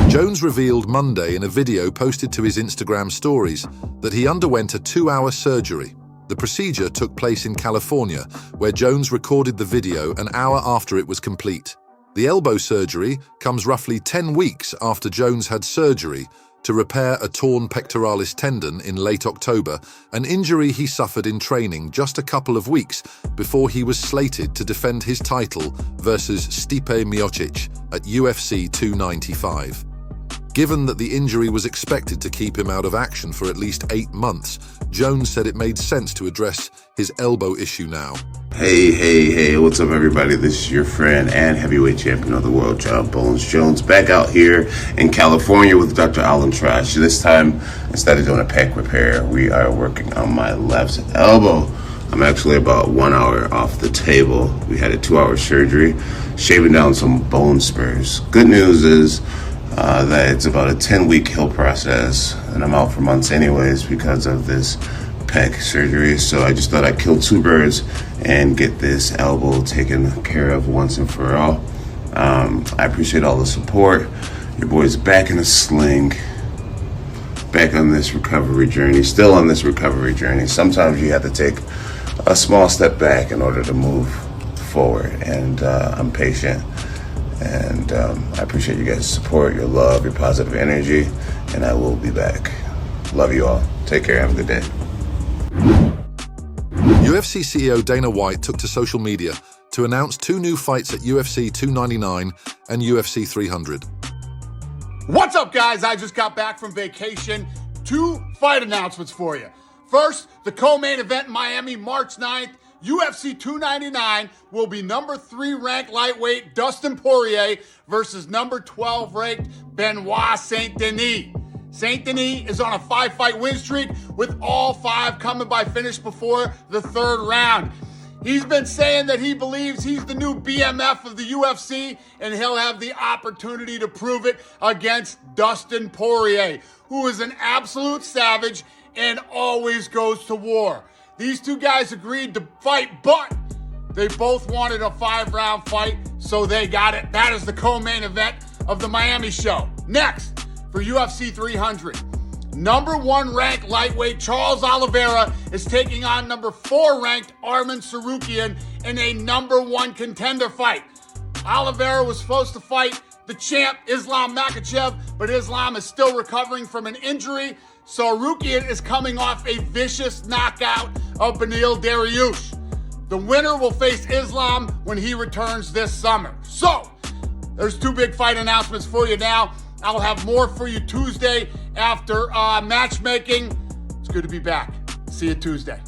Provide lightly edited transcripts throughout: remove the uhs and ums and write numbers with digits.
Jones revealed Monday in a video posted to his Instagram stories that he underwent a 2-hour surgery. The procedure took place in California, where Jones recorded the video an hour after it was complete. The elbow surgery comes roughly 10 weeks after Jones had surgery to repair a torn pectoralis tendon in late October, an injury he suffered in training just a couple of weeks before he was slated to defend his title versus Stipe Miocic at UFC 295. Given that the injury was expected to keep him out of action for at least 8 months, Jones said it made sense to address his elbow issue now. Hey, what's up everybody? This is your friend and heavyweight champion of the world, John Bones Jones, back out here in California with Dr. Alan Trash. This time, instead of doing a pec repair, we are working on my left elbow. I'm actually about 1 hour off the table. We had a 2-hour surgery, shaving down some bone spurs. Good news is that it's about a 10-week heal process, and I'm out for months anyways because of this pec surgery. So I just thought I'd kill 2 birds and get this elbow taken care of once and for all. I appreciate all the support. Your boy's back in the sling, back on this recovery journey, still on this recovery journey. Sometimes you have to take a small step back in order to move forward, and I'm patient. And I appreciate you guys' support, your love, your positive energy, and I will be back. Love you all. Take care. Have a good day. UFC CEO Dana White took to social media to announce 2 new fights at UFC 299 and UFC 300. What's up, guys? I just got back from vacation. 2 fight announcements for you. First, the co-main event in Miami, March 9th. UFC 299 will be number 3 ranked lightweight Dustin Poirier versus number 12 ranked Benoit Saint-Denis. Saint-Denis is on a 5-fight win streak with all 5 coming by finish before the 3rd round. He's been saying that he believes he's the new BMF of the UFC, and he'll have the opportunity to prove it against Dustin Poirier, who is an absolute savage and always goes to war. These 2 guys agreed to fight, but they both wanted a 5-round fight, so they got it. That is the co-main event of the Miami show. Next, for UFC 300, number 1 ranked lightweight Charles Oliveira is taking on number 4 ranked Arman Tsarukyan in a number 1 contender fight. Oliveira was supposed to fight the champ Islam Makhachev, but Islam is still recovering from an injury. Tsarukyan is coming off a vicious knockout of Beneil Dariush. The winner will face Islam when he returns this summer. So, there's 2 big fight announcements for you now. I'll have more for you Tuesday after matchmaking. It's good to be back. See you Tuesday.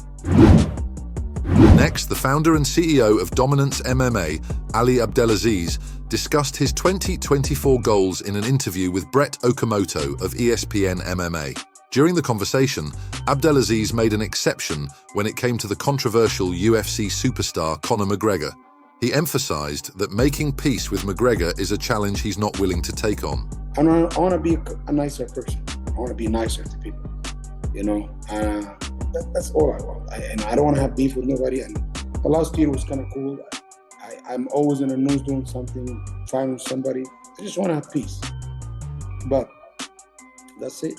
Next, the founder and CEO of Dominance MMA, Ali Abdelaziz, discussed his 2024 goals in an interview with Brett Okamoto of ESPN MMA. During the conversation, Abdelaziz made an exception when it came to the controversial UFC superstar Conor McGregor. He emphasized that making peace with McGregor is a challenge he's not willing to take on. I want to be a nicer person. I want to be nicer to people, you know. That's all I want. And I don't want to have beef with nobody. And the last year was kind of cool. I'm always in the news doing something, fighting with somebody. I just want to have peace. But that's it.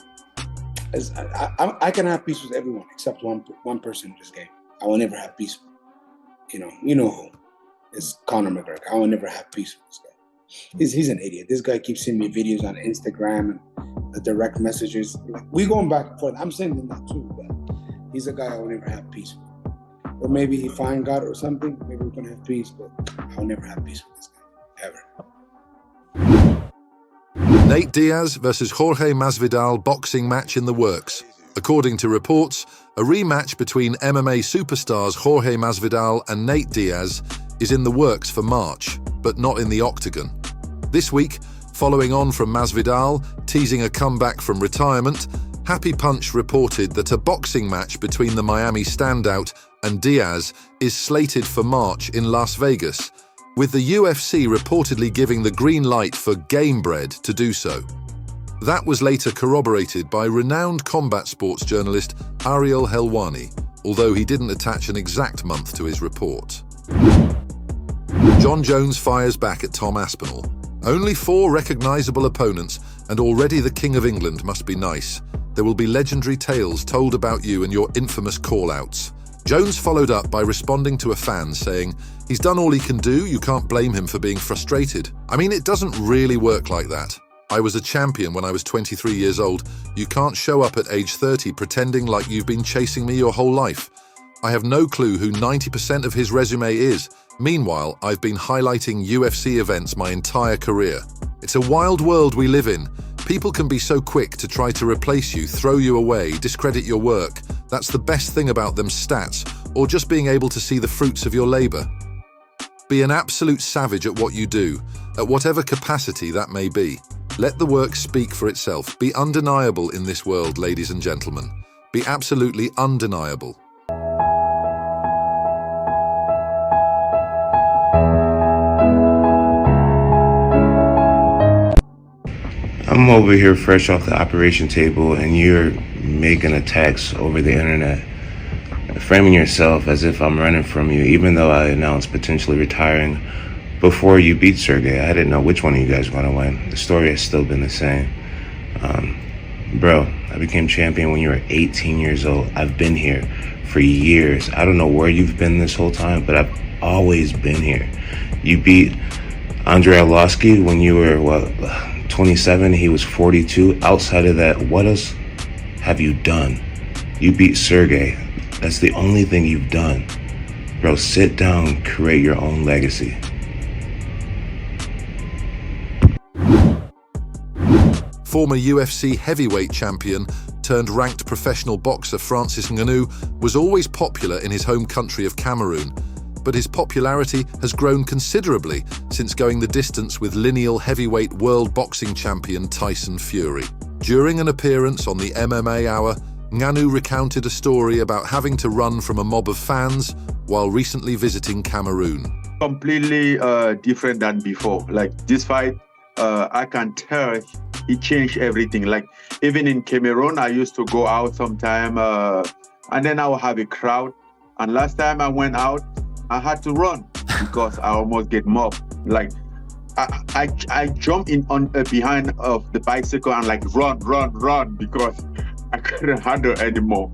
I can have peace with everyone except one person in this game. I will never have peace with. You know who. It's Conor McGregor. I will never have peace with this guy. He's an idiot. This guy keeps sending me videos on Instagram and the direct messages. We going back and forth. I'm sending that too, but he's a guy I will never have peace with. Or maybe he find God or something. Maybe we can have peace, but I'll never have peace with this guy, ever. Nate Diaz versus Jorge Masvidal boxing match in the works. According to reports, a rematch between MMA superstars Jorge Masvidal and Nate Diaz is in the works for March, but not in the octagon. This week, following on from Masvidal teasing a comeback from retirement, Happy Punch reported that a boxing match between the Miami standout and Diaz is slated for March in Las Vegas, with the UFC reportedly giving the green light for Gamebred to do so. That was later corroborated by renowned combat sports journalist Ariel Helwani, although he didn't attach an exact month to his report. Jon Jones fires back at Tom Aspinall. Only 4 recognizable opponents, and already the King of England must be nice. There will be legendary tales told about you and your infamous call-outs. Jones followed up by responding to a fan saying, "He's done all he can do, you can't blame him for being frustrated." I mean, it doesn't really work like that. I was a champion when I was 23 years old. You can't show up at age 30 pretending like you've been chasing me your whole life. I have no clue who 90% of his resume is. Meanwhile, I've been highlighting UFC events my entire career. It's a wild world we live in. People can be so quick to try to replace you, throw you away, discredit your work. That's the best thing about them stats, or just being able to see the fruits of your labor. Be an absolute savage at what you do, at whatever capacity that may be. Let the work speak for itself. Be undeniable in this world, ladies and gentlemen. Be absolutely undeniable. I'm over here fresh off the operation table and you're making attacks over the internet, framing yourself as if I'm running from you, even though I announced potentially retiring before you beat Sergey. I didn't know which one of you guys were going to win. The story has still been the same. Bro, I became champion when you were 18 years old. I've been here for years. I don't know where you've been this whole time, but I've always been here. You beat Andrei Arlovski when you were, 27, he was 42. Outside of that, what else have you done? You beat Sergey. That's the only thing you've done. Bro, sit down, create your own legacy. Former UFC heavyweight champion turned ranked professional boxer Francis Ngannou was always popular in his home country of Cameroon, but his popularity has grown considerably since going the distance with lineal heavyweight world boxing champion Tyson Fury. During an appearance on the MMA Hour, Ngannou recounted a story about having to run from a mob of fans while recently visiting Cameroon. Completely different than before. Like this fight, I can tell it changed everything. Like even in Cameroon, I used to go out sometime and then I would have a crowd. And last time I went out, I had to run because I almost get mobbed. Like I jumped in on behind of the bicycle and like run because I couldn't handle anymore.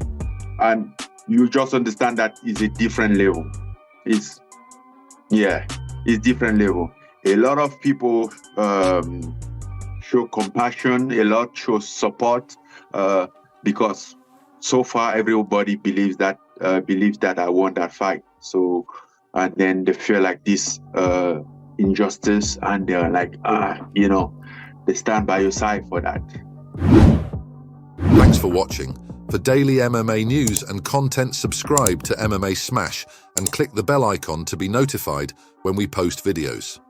And you just understand that it's a different level. It's different level. A lot of people show compassion, a lot show support because so far everybody believes that I won that fight. So and then they feel like this injustice and they're like, they stand by your side for that. Thanks for watching. For daily MMA news and content, subscribe to MMA Smash and click the bell icon to be notified when we post videos.